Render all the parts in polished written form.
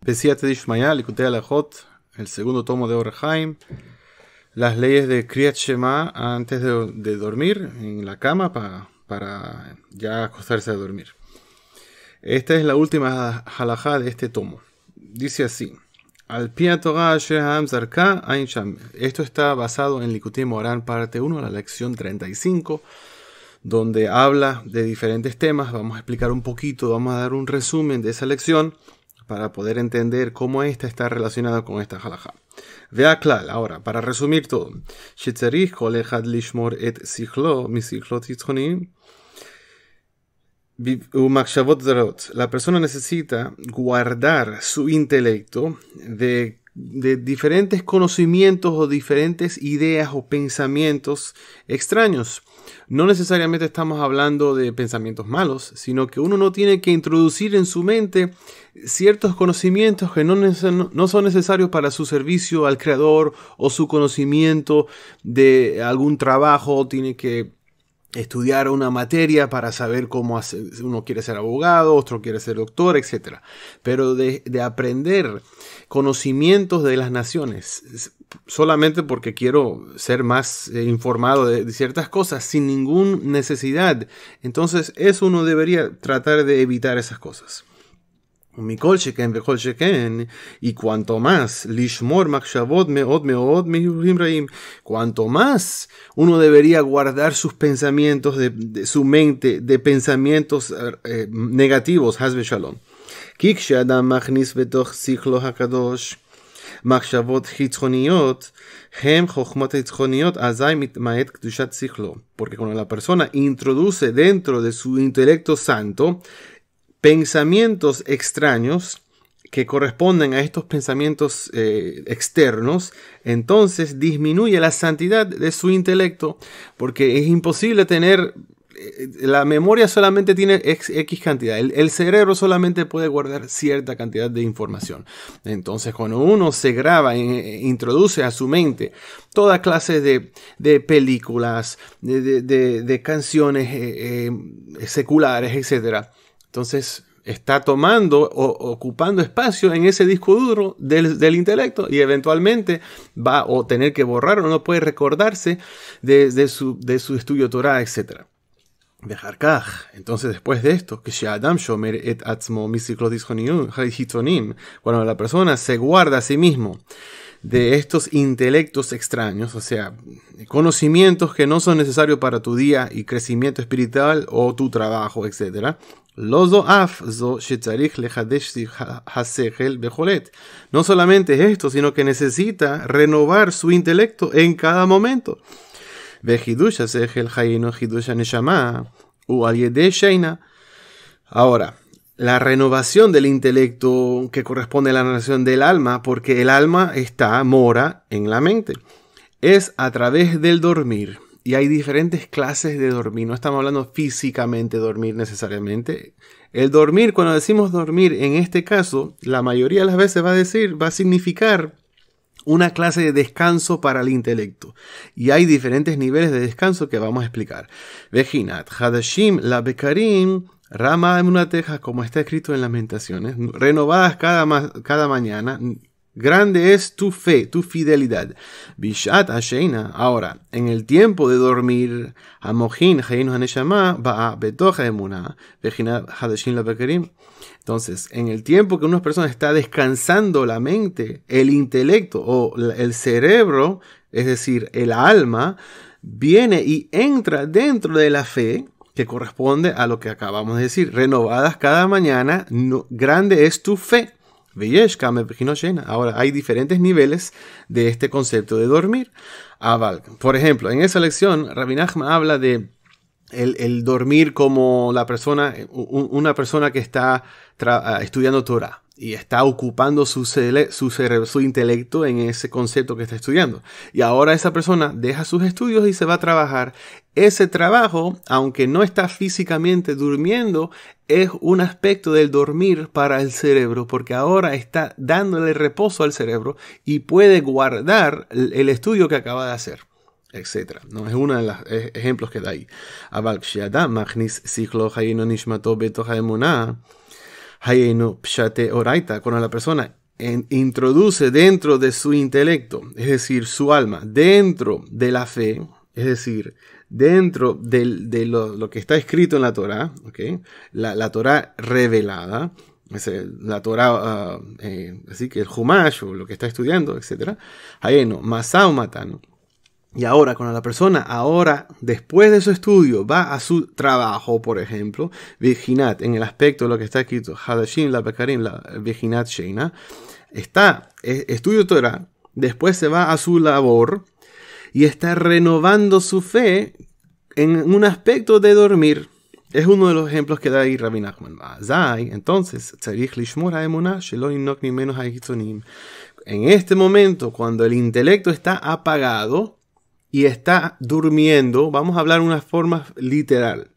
Besiat Dishmaya, Likutei Halachot, el segundo tomo de Orach Chaim, las leyes de Kriyat Shema antes de dormir en la cama para ya acostarse a dormir. Esta es la última halajá de este tomo. Dice así: Al Pia Torah Asher Ha'am Zarka Ain Sham. Esto está basado en Likutei Moharan, parte 1, la lección 35, donde habla de diferentes temas. Vamos a explicar un poquito, vamos a dar un resumen de esa lección para poder entender cómo esta está relacionada con esta halajá. Vea claro, ahora, para resumir todo. Shetzarich kol echad lishmor et sichlo misichlot yitzchonim u'machshavot zarot. La persona necesita guardar su intelecto de diferentes conocimientos o diferentes ideas o pensamientos extraños. No necesariamente estamos hablando de pensamientos malos, sino que uno no tiene que introducir en su mente ciertos conocimientos que no son necesarios para su servicio al Creador o su conocimiento de algún trabajo. Tiene que estudiar una materia para saber cómo hacer. Uno quiere ser abogado, otro quiere ser doctor, etc. Pero de aprender conocimientos de las naciones solamente porque quiero ser más informado de ciertas cosas sin ninguna necesidad, entonces eso uno debería tratar de evitar esas cosas. Mikol sheken vechol sheken, y cuanto más lishmor machshavot meod meod miyurim raim, cuanto más uno debería guardar sus pensamientos de su mente de pensamientos negativos, haz veshalom. Ki kshe'adam machnis betoch sichlo hakadosh machshavot chitzchoniot hem chochmot chitzchoniot azay mitmaet kedushat sichlo, porque cuando la persona introduce dentro de su intelecto santo pensamientos extraños que corresponden a estos pensamientos externos, entonces disminuye la santidad de su intelecto, porque es imposible tener. La memoria solamente tiene X cantidad. El cerebro solamente puede guardar cierta cantidad de información. Entonces, cuando uno se graba, introduce a su mente toda clase de películas, de canciones seculares, etc., entonces está tomando o ocupando espacio en ese disco duro del intelecto, y eventualmente va a tener que borrar o no puede recordarse de su estudio Torah, etc. Entonces, después de esto, cuando la persona se guarda a sí mismo de estos intelectos extraños, o sea, conocimientos que no son necesarios para tu día y crecimiento espiritual o tu trabajo, etc., no solamente es esto, sino que necesita renovar su intelecto en cada momento. Ahora, la renovación del intelecto que corresponde a la renovación del alma, porque el alma mora en la mente, es a través del dormir. Y hay diferentes clases de dormir. No estamos hablando físicamente de dormir necesariamente. El dormir, cuando decimos dormir, en este caso, la mayoría de las veces va a significar una clase de descanso para el intelecto. Y hay diferentes niveles de descanso que vamos a explicar. Vejinat, Hadashim, la Bekarim, Rama Emunateja, como está escrito en Lamentaciones, renovadas cada mañana. Grande es tu fe, tu fidelidad. Bishat Hasheina. Ahora, en el tiempo de dormir, Hamochin, Hayinu Haneshama, Ba'a Betoja Emunah, Vejinat, Hadashim, la Bekarim. Entonces, en el tiempo que una persona está descansando la mente, el intelecto o el cerebro, es decir, el alma, viene y entra dentro de la fe, que corresponde a lo que acabamos de decir, renovadas cada mañana, grande es tu fe. Ahora, hay diferentes niveles de este concepto de dormir. Por ejemplo, en esa lección, Rabbi Nachman habla de el dormir como una persona que está estudiando Torah y está ocupando su cerebro, su intelecto en ese concepto que está estudiando. Y ahora esa persona deja sus estudios y se va a trabajar. Ese trabajo, aunque no está físicamente durmiendo, es un aspecto del dormir para el cerebro, porque ahora está dándole reposo al cerebro y puede guardar el estudio que acaba de hacer, etc. ¿No? Es uno de los ejemplos que da ahí. Hayenu pshate oraita, cuando la persona introduce dentro de su intelecto, es decir, su alma, dentro de la fe, es decir, dentro de lo que está escrito en la Torá, ¿okay? La Torá revelada, la Torá, así que el Humash o lo que está estudiando, etc. Hayenu, Masau Matan. Y ahora, cuando la persona, después de su estudio, va a su trabajo, por ejemplo, Vejinat, en el aspecto de lo que está escrito, Hadashim, la Bekarim, la Vejinat Sheina, estudio Torah, después se va a su labor y está renovando su fe en un aspecto de dormir. Es uno de los ejemplos que da ahí Rabbi Nachman. Entonces, en este momento, cuando el intelecto está apagado y está durmiendo, vamos a hablar de una forma literal.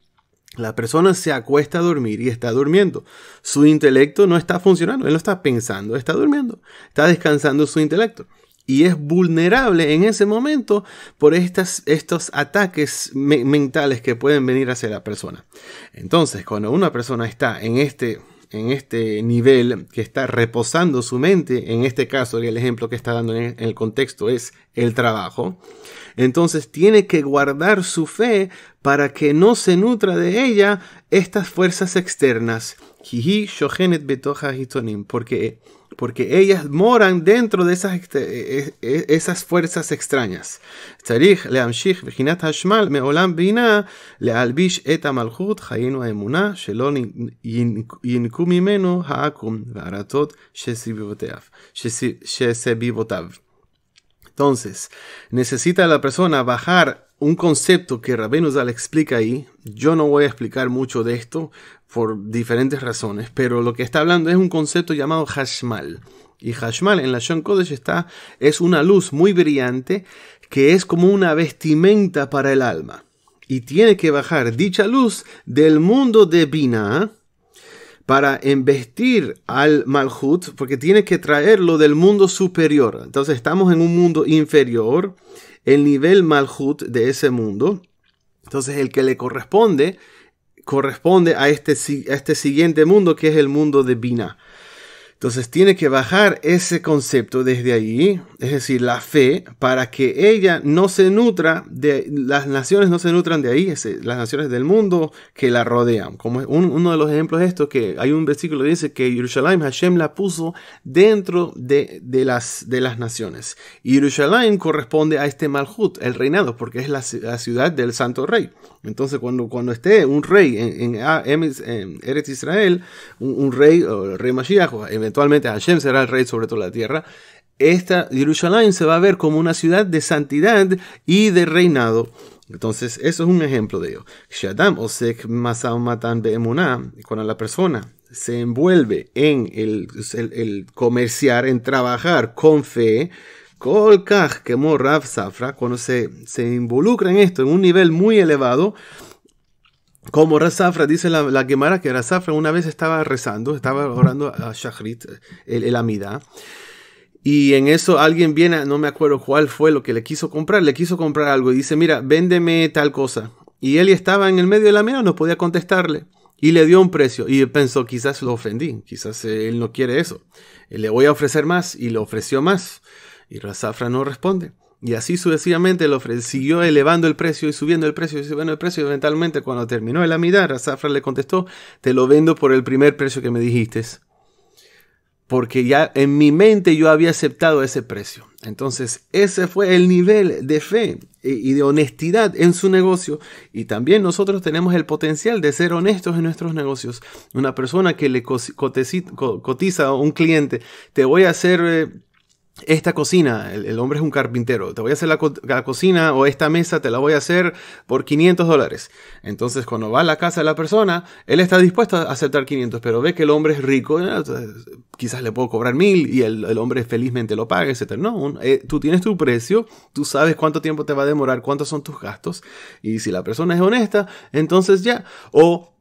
La persona se acuesta a dormir y está durmiendo. Su intelecto no está funcionando, él no está pensando, está durmiendo, está descansando su intelecto. Y es vulnerable en ese momento por estos ataques mentales que pueden venir hacia la persona. Entonces, cuando una persona está en este nivel que está reposando su mente, en este caso el ejemplo que está dando en el contexto es el trabajo, entonces tiene que guardar su fe para que no se nutra de ella estas fuerzas externas. Porque ellas moran dentro de esas fuerzas extrañas. Entonces, necesita la persona bajar un concepto que Rabbeinu Zal explica ahí. Yo no voy a explicar mucho de esto por diferentes razones, pero lo que está hablando es un concepto llamado Hashmal. Y Hashmal en la Lashon Kodesh es una luz muy brillante que es como una vestimenta para el alma. Y tiene que bajar dicha luz del mundo de Binah para embestir al Malhut, porque tiene que traerlo del mundo superior. Entonces estamos en un mundo inferior, el nivel Malhut de ese mundo. Entonces el que le corresponde a este siguiente mundo, que es el mundo de Binah. Entonces tiene que bajar ese concepto desde ahí, es decir, la fe, para que ella no se nutra, las naciones no se nutran de ahí, las naciones del mundo que la rodean. Como uno de los ejemplos de esto, que hay un versículo que dice que Jerusalén, Hashem la puso dentro de las naciones. Y Jerusalén corresponde a este Malhut, el reinado, porque es la ciudad del Santo Rey. Entonces cuando esté un rey en Eretz Israel, un rey, o el rey Mashiach, eventualmente Hashem será el rey sobre toda la tierra, esta Jerusalén se va a ver como una ciudad de santidad y de reinado. Entonces eso es un ejemplo de ello. Cuando la persona se envuelve en el comerciar, en trabajar con fe, como Rav Safra, cuando se involucra en esto en un nivel muy elevado, como Rav Safra, dice la Gemara que Rav Safra una vez estaba orando a Shachrit, el Amida, y en eso alguien viene, no me acuerdo cuál fue lo que le quiso comprar algo y dice, mira, véndeme tal cosa. Y él estaba en el medio de la Amida, no podía contestarle. Y le dio un precio. Y pensó, quizás lo ofendí, quizás él no quiere eso. Le voy a ofrecer más, y le ofreció más. Y Rav Safra no responde. Y así sucesivamente siguió elevando el precio y subiendo el precio y subiendo el precio. Y eventualmente cuando terminó el Amida, Rav Safra le contestó, te lo vendo por el primer precio que me dijiste. Porque ya en mi mente yo había aceptado ese precio. Entonces ese fue el nivel de fe y de honestidad en su negocio. Y también nosotros tenemos el potencial de ser honestos en nuestros negocios. Una persona que le cotiza a un cliente, te voy a hacer esta cocina, el hombre es un carpintero, te voy a hacer la cocina o esta mesa te la voy a hacer por $500. Entonces cuando va a la casa de la persona, él está dispuesto a aceptar 500, pero ve que el hombre es rico, quizás le puedo cobrar 1000 y el hombre felizmente lo paga, etc. No, tú tienes tu precio, tú sabes cuánto tiempo te va a demorar, cuántos son tus gastos, y si la persona es honesta, entonces ya, o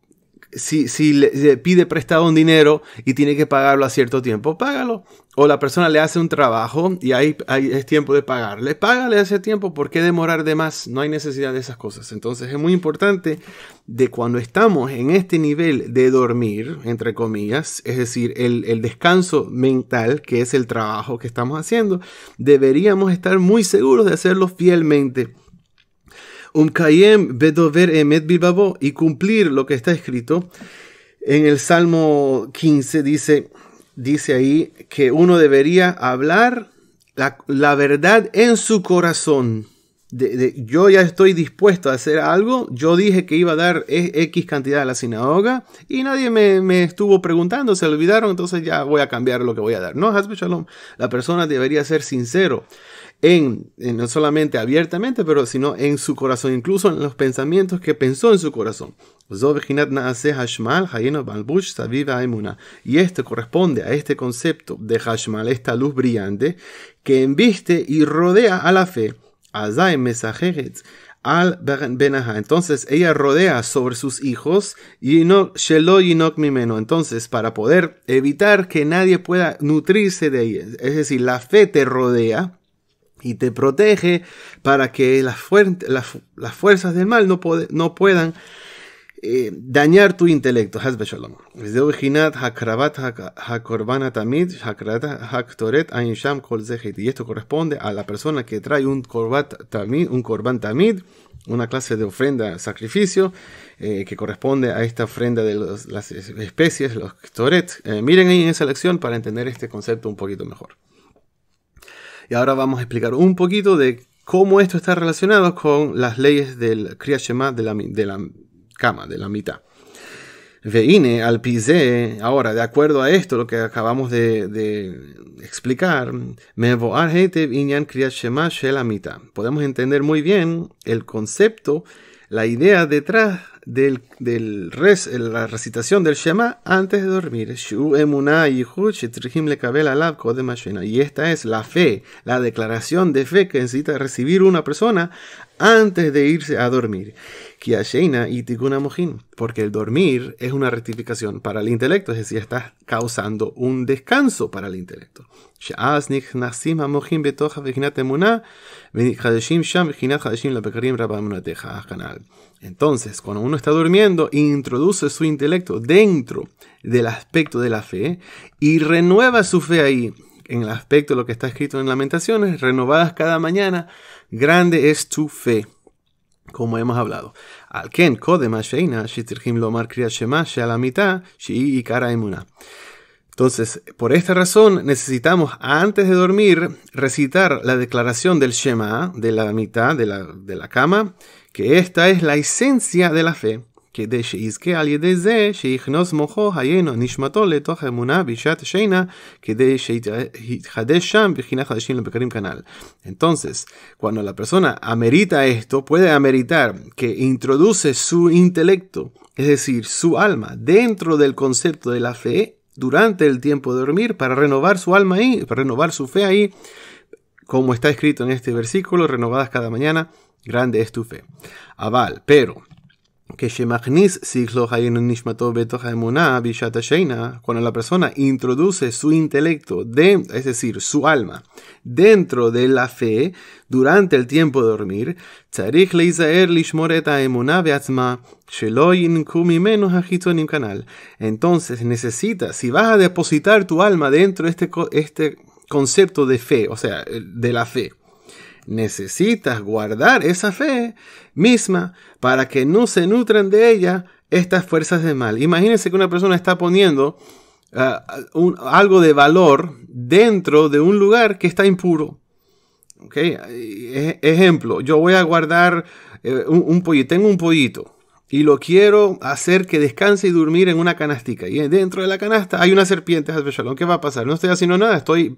si le pide prestado un dinero y tiene que pagarlo a cierto tiempo, págalo. O la persona le hace un trabajo y es tiempo de pagarle. Págale a ese tiempo, ¿por qué demorar de más? No hay necesidad de esas cosas. Entonces es muy importante de cuando estamos en este nivel de dormir, entre comillas, es decir, el descanso mental, que es el trabajo que estamos haciendo, deberíamos estar muy seguros de hacerlo fielmente. Bedover emet bilbabo, y cumplir lo que está escrito en el Salmo 15, dice ahí que uno debería hablar la verdad en su corazón. Yo ya estoy dispuesto a hacer algo, yo dije que iba a dar X cantidad a la sinagoga y nadie me estuvo preguntando, se olvidaron, entonces ya voy a cambiar lo que voy a dar. No, Hasbe Shalom, la persona debería ser sincero. No solamente abiertamente, pero sino en su corazón, incluso en los pensamientos que pensó en su corazón. Y esto corresponde a este concepto de Hashmal, esta luz brillante que embiste y rodea a la fe. Entonces ella rodea sobre sus hijos y no shelo yinok mimeno. Entonces, para poder evitar que nadie pueda nutrirse de ella, es decir, la fe te rodea y te protege para que las fuerzas del mal no puedan dañar tu intelecto. Hasbe Shalom. Y esto corresponde a la persona que trae un korban tamid, una clase de ofrenda, sacrificio, que corresponde a esta ofrenda de las especies, los ktoret. Miren ahí en esa lección para entender este concepto un poquito mejor. Y ahora vamos a explicar un poquito de cómo esto está relacionado con las leyes del Kriyat Shema de la cama, de la mitad. Veine al pise, ahora, de acuerdo a esto, lo que acabamos de explicar, podemos entender muy bien el concepto, la idea detrás la recitación del Shema antes de dormir. Y esta es la fe, la declaración de fe que necesita recibir una persona antes de irse a dormir. Porque el dormir es una rectificación para el intelecto, es decir, está causando un descanso para el intelecto. Entonces, cuando uno está durmiendo, introduce su intelecto dentro del aspecto de la fe y renueva su fe ahí. En el aspecto de lo que está escrito en Lamentaciones, renovadas cada mañana, grande es tu fe, como hemos hablado. Entonces, por esta razón, necesitamos, antes de dormir, recitar la declaración del Shema, de la mitad de la cama, que esta es la esencia de la fe. Entonces, cuando la persona amerita esto, puede ameritar que introduce su intelecto, es decir, su alma, dentro del concepto de la fe, durante el tiempo de dormir, para renovar su alma ahí, para renovar su fe ahí, como está escrito en este versículo, renovadas cada mañana, grande es tu fe. Aval, pero cuando la persona introduce su intelecto, es decir, su alma, dentro de la fe, durante el tiempo de dormir, entonces necesitas, si vas a depositar tu alma dentro de este concepto de fe, o sea, de la fe, necesitas guardar esa fe misma para que no se nutran de ella estas fuerzas del mal. Imagínense que una persona está poniendo algo de valor dentro de un lugar que está impuro. ¿Okay? Ejemplo, yo voy a guardar un pollito, tengo un pollito y lo quiero hacer que descanse y dormir en una canastica. Y dentro de la canasta hay una serpiente. ¿Qué va a pasar? No estoy haciendo nada, estoy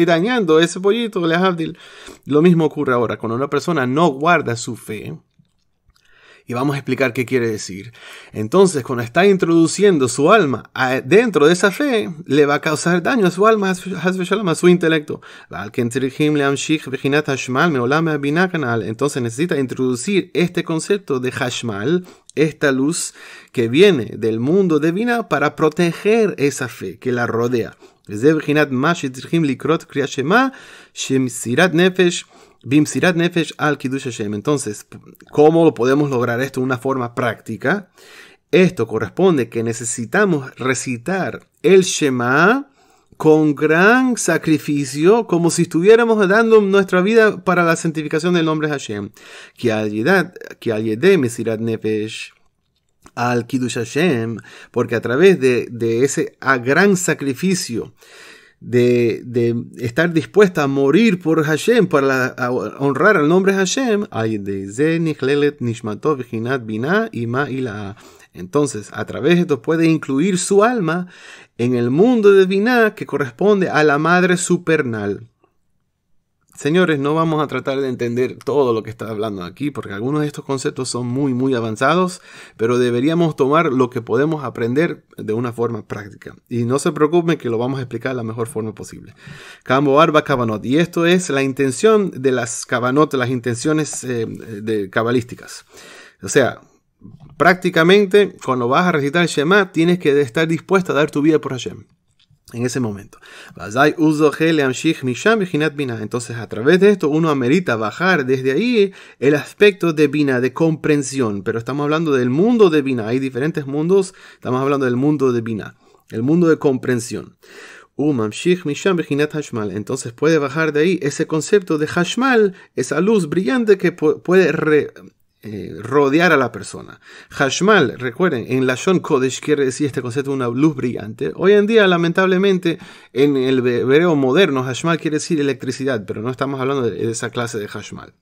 dañando ese pollito. Lo mismo ocurre ahora. Cuando una persona no guarda su fe Y vamos a explicar qué quiere decir. Entonces, cuando está introduciendo su alma dentro de esa fe, le va a causar daño a su alma, a su intelecto. Entonces necesita introducir este concepto de Hashmal, esta luz que viene del mundo de Binah, para proteger esa fe que la rodea. Bimsirat nefesh al kiddush Hashem. Entonces, ¿cómo podemos lograr esto de una forma práctica? Esto corresponde que necesitamos recitar el Shema con gran sacrificio, como si estuviéramos dando nuestra vida para la santificación del nombre de Hashem. Que al yedeh mesirat nefesh al kiddush Hashem, porque a través de ese gran sacrificio, de estar dispuesta a morir por Hashem, para honrar el nombre de Hashem, entonces a través de esto puede incluir su alma en el mundo de Binah, que corresponde a la madre supernal. Señores, no vamos a tratar de entender todo lo que está hablando aquí, porque algunos de estos conceptos son muy, muy avanzados, pero deberíamos tomar lo que podemos aprender de una forma práctica. Y no se preocupen que lo vamos a explicar de la mejor forma posible. Kambo Arba Kavanot. Y esto es la intención de las Kavanot, las intenciones cabalísticas. O sea, prácticamente, cuando vas a recitar el Shema, tienes que estar dispuesto a dar tu vida por Hashem. En ese momento. Entonces, a través de esto, uno amerita bajar desde ahí el aspecto de Binah, de comprensión. Pero estamos hablando del mundo de Binah. Hay diferentes mundos. Estamos hablando del mundo de Binah, el mundo de comprensión. Entonces puede bajar de ahí ese concepto de Hashmal, esa luz brillante que puede rodear a la persona. Hashmal, recuerden, en Lashon Kodesh quiere decir este concepto de una luz brillante. Hoy en día, lamentablemente, en el hebreo moderno, Hashmal quiere decir electricidad, pero no estamos hablando de esa clase de Hashmal.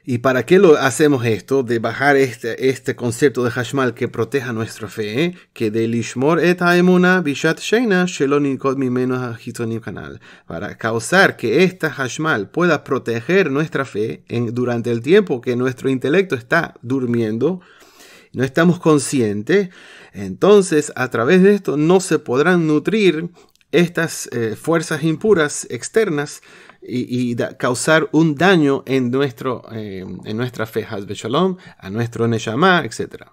¿Y para qué lo hacemos esto? De bajar este concepto de Hashmal que proteja nuestra fe, que de lishmor et haemuna bishat sheina shelo ninkot mimeno hachitzonim kanal, para causar que esta Hashmal pueda proteger nuestra fe durante el tiempo que nuestro intelecto está durmiendo, no estamos conscientes. Entonces, a través de esto no se podrán nutrir estas fuerzas impuras externas y causar un daño en nuestra fe, Haz Shalom, a nuestro Neshama, etc.